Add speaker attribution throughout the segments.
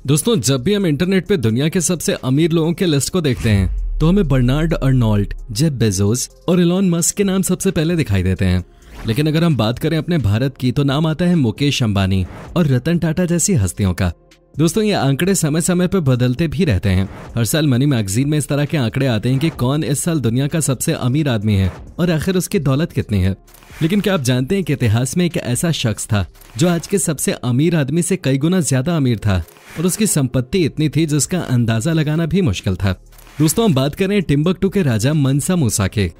Speaker 1: दोस्तों, जब भी हम इंटरनेट पे दुनिया के सबसे अमीर लोगों के लिस्ट को देखते हैं तो हमें बर्नार्ड अर्नोल्ट, जेफ बेजोस और एलन मस्क के नाम सबसे पहले दिखाई देते हैं। लेकिन अगर हम बात करें अपने भारत की तो नाम आता है मुकेश अंबानी और रतन टाटा जैसी हस्तियों का। दोस्तों, ये आंकड़े समय समय पर बदलते भी रहते हैं। हर साल मनी मैगजीन में इस तरह के आंकड़े आते हैं कि कौन इस साल दुनिया का सबसे अमीर आदमी है और आखिर उसकी दौलत कितनी है। लेकिन क्या आप जानते हैं कि इतिहास में एक ऐसा शख्स था जो आज के सबसे अमीर आदमी से कई गुना ज्यादा अमीर था और उसकी संपत्ति इतनी थी जिसका अंदाजा लगाना भी मुश्किल था। दोस्तों, हम बात करें टिम्बकटू के राजा मंसा मूसा के।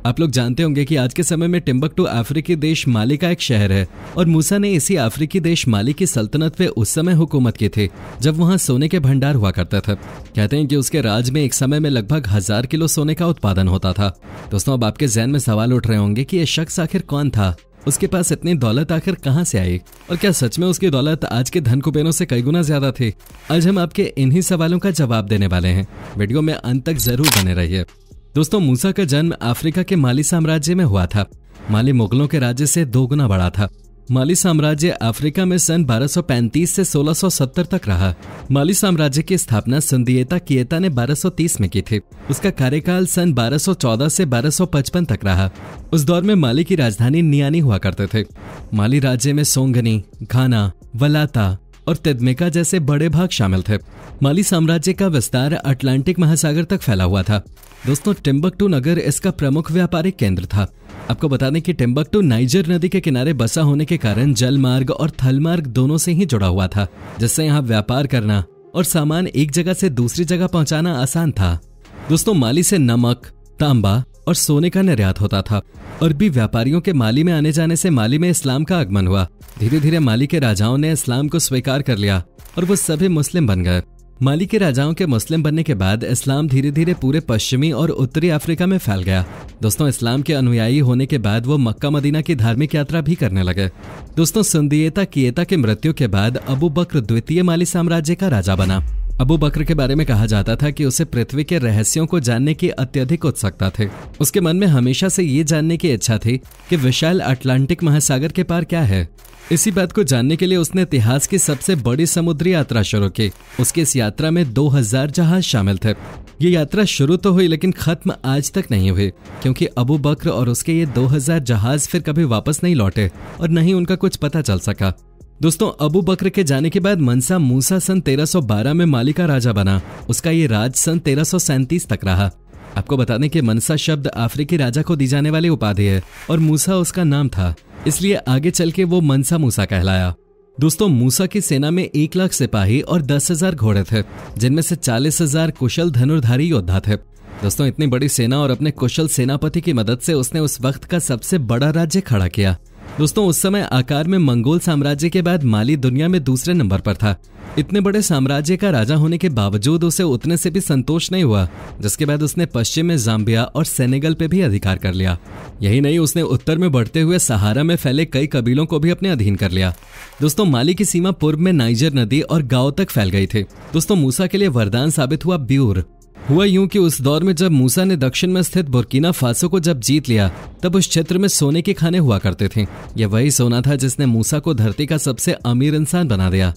Speaker 1: आप लोग जानते होंगे कि आज के समय में टिम्बकटू अफ्रीकी देश माली का एक शहर है और मूसा ने इसी अफ्रीकी देश माली की सल्तनत पे उस समय हुकूमत की थी जब वहां सोने के भंडार हुआ करता था। कहते हैं कि उसके राज में एक समय में लगभग 1000 किलो सोने का उत्पादन होता था। दोस्तों, अब आपके जहन में सवाल उठ रहे होंगे कि यह शख्स आखिर कौन था, उसके पास इतनी दौलत आखिर कहां से आई और क्या सच में उसकी दौलत आज के धन कुबेरों से कई गुना ज्यादा थी। आज हम आपके इन्हीं सवालों का जवाब देने वाले हैं। वीडियो में अंत तक जरूर बने रहिए। दोस्तों, मूसा का जन्म अफ्रीका के माली साम्राज्य में हुआ था। माली मुगलों के राज्य से 2 गुना बड़ा था। माली साम्राज्य अफ्रीका में सन 1235 से 1670 तक रहा। माली साम्राज्य की स्थापना सुंदिएता किएता ने 1230 में की थी। उसका कार्यकाल सन 1214 से 1255 तक रहा। उस दौर में माली की राजधानी नियानी हुआ करते थे। माली राज्य में सोंगनी, घाना, वलाता और तिदमेका जैसे बड़े भाग शामिल थे। माली साम्राज्य का विस्तार अटलांटिक महासागर तक फैला हुआ था। दोस्तों, टिम्बकटू नगर इसका प्रमुख व्यापारिक केंद्र था। आपको बता दें कि टिम्बकटू नाइजर नदी के किनारे बसा होने के कारण जल मार्ग और थल मार्ग दोनों से ही जुड़ा हुआ था, जिससे यहाँ व्यापार करना और सामान एक जगह से दूसरी जगह पहुंचाना आसान था। दोस्तों, माली से नमक, तांबा और सोने का निर्यात होता था। अरबी व्यापारियों के माली में आने जाने से माली में इस्लाम का आगमन हुआ। धीरे धीरे माली के राजाओं ने इस्लाम को स्वीकार कर लिया और वो सभी मुस्लिम बन गए। माली के राजाओं के मुस्लिम बनने के बाद इस्लाम धीरे धीरे पूरे पश्चिमी और उत्तरी अफ्रीका में फैल गया। दोस्तों, इस्लाम के अनुयायी होने के बाद वो मक्का मदीना की धार्मिक यात्रा भी करने लगे। दोस्तों, सुंदिएता किएता के मृत्यु के बाद अबू बकर द्वितीय माली साम्राज्य का राजा बना। अबू बकर के बारे में कहा जाता था कि उसे पृथ्वी के रहस्यों को जानने की अत्यधिक उत्सुकता थी। उसके मन में हमेशा से ये जानने की इच्छा थी कि विशाल अटलांटिक महासागर के पार क्या है। इसी बात को जानने के लिए उसने इतिहास की सबसे बड़ी समुद्री यात्रा शुरू की। उसकी इस यात्रा में 2000 जहाज शामिल थे। ये यात्रा शुरू तो हुई लेकिन खत्म आज तक नहीं हुई, क्योंकि अबू बकर और उसके ये 2000 जहाज फिर कभी वापस नहीं लौटे और न ही उनका कुछ पता चल सका। दोस्तों, अबू बकर के जाने के बाद मंसा मूसा सन 1312 में माली का राजा बना। उसका ये राज सन 1337 तक रहा। आपको बता दें कि मनसा शब्द अफ्रीकी राजा को दी जाने वाली उपाधि है और मूसा उसका नाम था, इसलिए आगे चल के वो मनसा मूसा कहलाया। दोस्तों, मूसा की सेना में 1 लाख सिपाही और 10,000 घोड़े थे, जिनमें से 40,000 कुशल धनुर्धारी योद्धा थे। दोस्तों, इतनी बड़ी सेना और अपने कुशल सेनापति की मदद से उसने उस वक्त का सबसे बड़ा राज्य खड़ा किया। दोस्तों, उस समय आकार में मंगोल साम्राज्य के बाद माली दुनिया में दूसरे नंबर पर था। इतने बड़े साम्राज्य का राजा होने के बावजूद उसे उतने से भी संतोष नहीं हुआ, जिसके बाद उसने पश्चिम में जाम्बिया और सेनेगल पे भी अधिकार कर लिया। यही नहीं, उसने उत्तर में बढ़ते हुए सहारा में फैले कई कबीलों को भी अपने अधीन कर लिया। दोस्तों, माली की सीमा पूर्व में नाइजर नदी और गांव तक फैल गई थी। दोस्तों, मूसा के लिए वरदान साबित हुआ ब्यूर। हुआ यूं कि उस दौर में जब मूसा ने दक्षिण में स्थित बुर्किना फासो को जब जीत लिया, तब उस क्षेत्र में सोने के खाने हुआ करते थे। यह वही सोना था जिसने मूसा को धरती का सबसे अमीर इंसान बना दिया।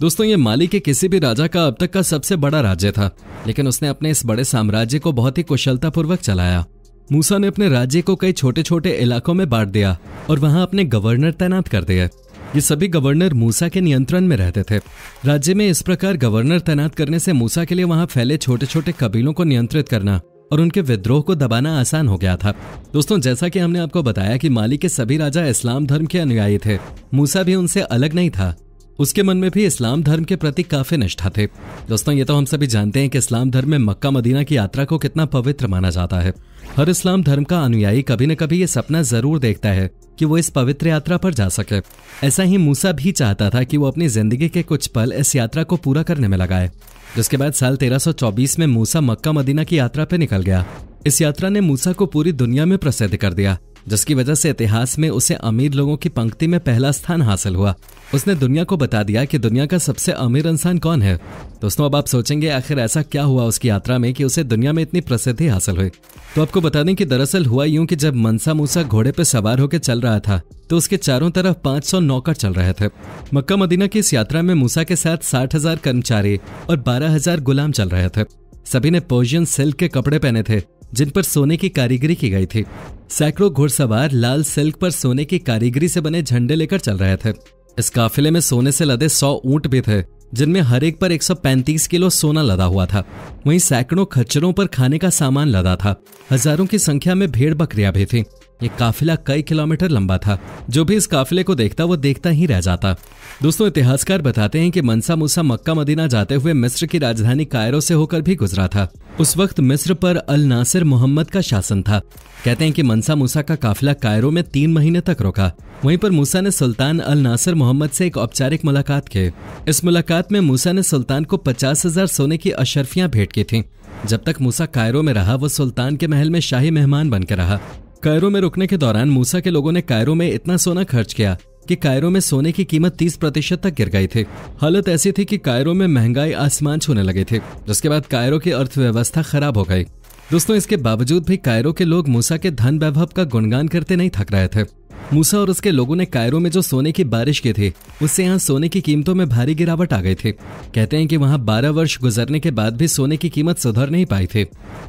Speaker 1: दोस्तों, ये माली के किसी भी राजा का अब तक का सबसे बड़ा राज्य था, लेकिन उसने अपने इस बड़े साम्राज्य को बहुत ही कुशलतापूर्वक चलाया। मूसा ने अपने राज्य को कई छोटे छोटे इलाकों में बांट दिया और वहां अपने गवर्नर तैनात कर दिए। ये सभी गवर्नर मूसा के नियंत्रण में रहते थे। राज्य में इस प्रकार गवर्नर तैनात करने से मूसा के लिए वहां फैले छोटे छोटे कबीलों को नियंत्रित करना और उनके विद्रोह को दबाना आसान हो गया था। दोस्तों, जैसा कि हमने आपको बताया कि माली के सभी राजा इस्लाम धर्म के अनुयायी थे, मूसा भी उनसे अलग नहीं था। उसके मन में भी इस्लाम धर्म के प्रति काफी निष्ठा थे। दोस्तों, ये तो हम सभी जानते हैं कि इस्लाम धर्म में मक्का मदीना की यात्रा को कितना पवित्र माना जाता है। हर इस्लाम धर्म का अनुयायी कभी न कभी ये सपना जरूर देखता है कि वो इस पवित्र यात्रा पर जा सके। ऐसा ही मूसा भी चाहता था कि वो अपनी जिंदगी के कुछ पल इस यात्रा को पूरा करने में लगाए। जिसके बाद साल 1324 में मूसा मक्का मदीना की यात्रा पे निकल गया। इस यात्रा ने मूसा को पूरी दुनिया में प्रसिद्ध कर दिया जिसकी वजह से इतिहास में उसे अमीर लोगों की पंक्ति में पहला स्थान हासिल हुआ। उसने दुनिया को बता दिया कि दुनिया का सबसे अमीर इंसान कौन है। दोस्तों अब आप सोचेंगे आखिर ऐसा क्या हुआ उसकी यात्रा में कि उसे दुनिया में इतनी प्रसिद्धि हासिल हुई। तो आपको बता दें कि दरअसल हुआ यूं कि जब मनसा मूसा घोड़े पर सवार होकर चल रहा था तो उसके चारों तरफ 500 नौकर चल रहे थे। मक्का मदीना की इस यात्रा में मूसा के साथ 60,000 कर्मचारी और 12,000 गुलाम चल रहे थे। सभी ने पर्शियन सिल्क के कपड़े पहने थे जिन पर सोने की कारीगरी की गई थी। सैकड़ों घुड़सवार लाल सिल्क पर सोने की कारीगरी से बने झंडे लेकर चल रहे थे। इस काफिले में सोने से लदे 100 ऊंट भी थे जिनमें हर एक पर 135 किलो सोना लदा हुआ था। वहीं सैकड़ों खच्चरों पर खाने का सामान लदा था। हजारों की संख्या में भेड़ बकरियां भी थी। ये काफिला कई किलोमीटर लंबा था। जो भी इस काफिले को देखता वो देखता ही रह जाता। दोस्तों इतिहासकार बताते हैं कि मनसा मूसा मक्का मदीना जाते हुए मिस्र की राजधानी कायरो से होकर भी गुजरा था। उस वक्त मिस्र पर अल नासिर मोहम्मद का शासन था। कहते हैं कि मनसा मूसा का काफिला कायरो में 3 महीने तक रुका। वहीं पर मूसा ने सुल्तान अल नासिर मोहम्मद से एक औपचारिक मुलाकात की। इस मुलाकात में मूसा ने सुल्तान को 50,000 सोने की अशर्फियां भेंट की थीं। जब तक मूसा कायरो में रहा वो सुल्तान के महल में शाही मेहमान बनकर रहा। कायरो में रुकने के दौरान मूसा के लोगों ने कायरो में इतना सोना खर्च किया कि कायरो में सोने की कीमत 30% तक गिर गई थी। हालत ऐसी थी कि कायरो में महंगाई आसमान छूने लगी थी, जिसके बाद कायरो की अर्थव्यवस्था खराब हो गई। दोस्तों इसके बावजूद भी कायरो के लोग मूसा के धन वैभव का गुणगान करते नहीं थक रहे थे। मूसा और उसके लोगों ने कायरो में जो सोने की बारिश की थी उससे यहाँ सोने की कीमतों में भारी गिरावट आ गई थी। कहते हैं कि वहाँ 12 वर्ष गुजरने के बाद भी सोने की कीमत सुधर नहीं पाई थी।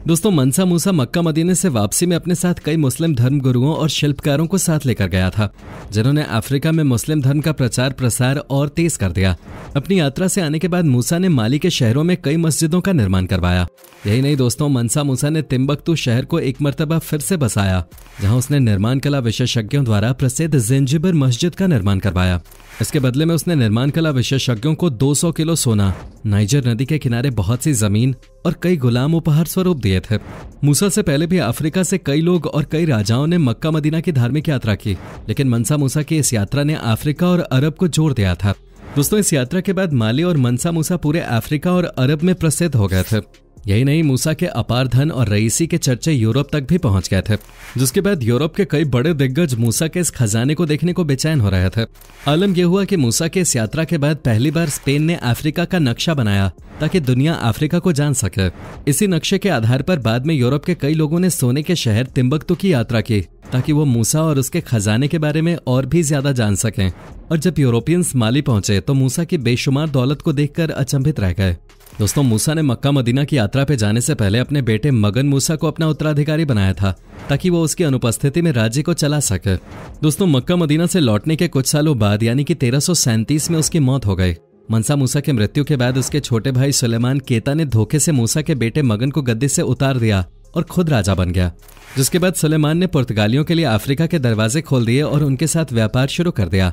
Speaker 1: दोस्तों मनसा मूसा मक्का मदीने से वापसी में अपने साथ कई मुस्लिम धर्मगुरुओं और शिल्पकारों को साथ लेकर गया था, जिन्होंने अफ्रीका में मुस्लिम धर्म का प्रचार प्रसार और तेज कर दिया। अपनी यात्रा से आने के बाद मूसा ने माली के शहरों में कई मस्जिदों का निर्माण करवाया। यही नहीं दोस्तों, मनसा मूसा ने तिम्बकतू शहर को एक मर्तबा फिर से बसाया, जहां उसने निर्माण कला विशेषज्ञों द्वारा प्रसिद्ध ज़िंजिबर मस्जिद का निर्माण करवाया। इसके बदले में उसने निर्माण कला विशेषज्ञों को 200 किलो सोना, नाइजर नदी के किनारे बहुत सी जमीन और कई गुलाम उपहार स्वरूप दिए थे। मूसा से पहले भी अफ्रीका से कई लोग और कई राजाओं ने मक्का मदीना की धार्मिक यात्रा की, लेकिन मनसा मूसा की इस यात्रा ने अफ्रीका और अरब को जोड़ दिया था। दोस्तों इस यात्रा के बाद माली और मनसा मूसा पूरे अफ्रीका और अरब में प्रसिद्ध हो गए थे। यही नहीं, मूसा के अपार धन और रईसी के चर्चे यूरोप तक भी पहुंच गए थे, जिसके बाद यूरोप के कई बड़े दिग्गज मूसा के इस खजाने को देखने को बेचैन हो रहे थे। आलम यह हुआ कि मूसा के इस यात्रा के बाद पहली बार स्पेन ने अफ्रीका का नक्शा बनाया ताकि दुनिया अफ्रीका को जान सके। इसी नक्शे के आधार पर बाद में यूरोप के कई लोगों ने सोने के शहर तिम्बकतू की यात्रा की ताकि वो मूसा और उसके खजाने के बारे में और भी ज्यादा जान सकें। और जब यूरोपियंस माली पहुंचे तो मूसा की बेशुमार दौलत को देखकर अचंभित रह गए। दोस्तों मूसा ने मक्का मदीना की यात्रा पे जाने से पहले अपने बेटे मगन मूसा को अपना उत्तराधिकारी बनाया था ताकि वो उसकी अनुपस्थिति में राज्य को चला सके। दोस्तों मक्का मदीना से लौटने के कुछ सालों बाद यानी कि 1337 में उसकी मौत हो गई। मनसा मूसा के मृत्यु के बाद उसके छोटे भाई सुलेमान केता ने धोखे से मूसा के बेटे मगन को गद्दी से उतार दिया और खुद राजा बन गया, जिसके बाद सुलेमान ने पुर्तगालियों के लिए अफ्रीका के दरवाजे खोल दिए और उनके साथ व्यापार शुरू कर दिया।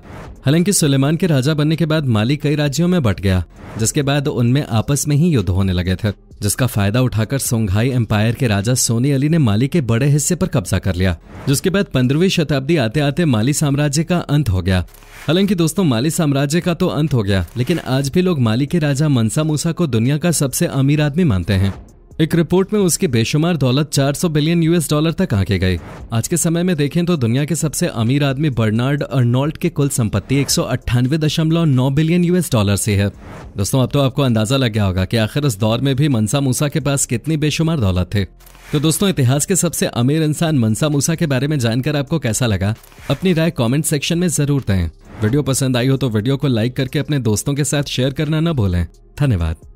Speaker 1: हालांकि सुलेमान के राजा बनने के बाद माली कई राज्यों में बंट गया, जिसके बाद उनमें आपस में ही युद्ध होने लगे थे, जिसका फायदा उठाकर सोंघाई एम्पायर के राजा सोनी अली ने माली के बड़े हिस्से पर कब्जा कर लिया, जिसके बाद 15वीं शताब्दी आते आते माली साम्राज्य का अंत हो गया। हालांकि दोस्तों माली साम्राज्य का तो अंत हो गया, लेकिन आज भी लोग माली के राजा मनसा मूसा को दुनिया का सबसे अमीर आदमी मानते हैं। एक रिपोर्ट में उसकी बेशुमार दौलत 400 बिलियन US डॉलर तक आंकी गई। आज के समय में देखें तो दुनिया के सबसे अमीर आदमी बर्नार्ड अर्नोल्ट की कुल संपत्ति 198.9 बिलियन US डॉलर से है। दोस्तों अब तो आपको अंदाजा लग गया होगा कि आखिर इस दौर में भी मनसा मूसा के पास कितनी बेशुमार दौलत थी। तो दोस्तों इतिहास के सबसे अमीर इंसान मनसा मूसा के बारे में जानकर आपको कैसा लगा, अपनी राय कमेंट सेक्शन में जरूर दें। वीडियो पसंद आई हो तो वीडियो को लाइक करके अपने दोस्तों के साथ शेयर करना न भूलें। धन्यवाद।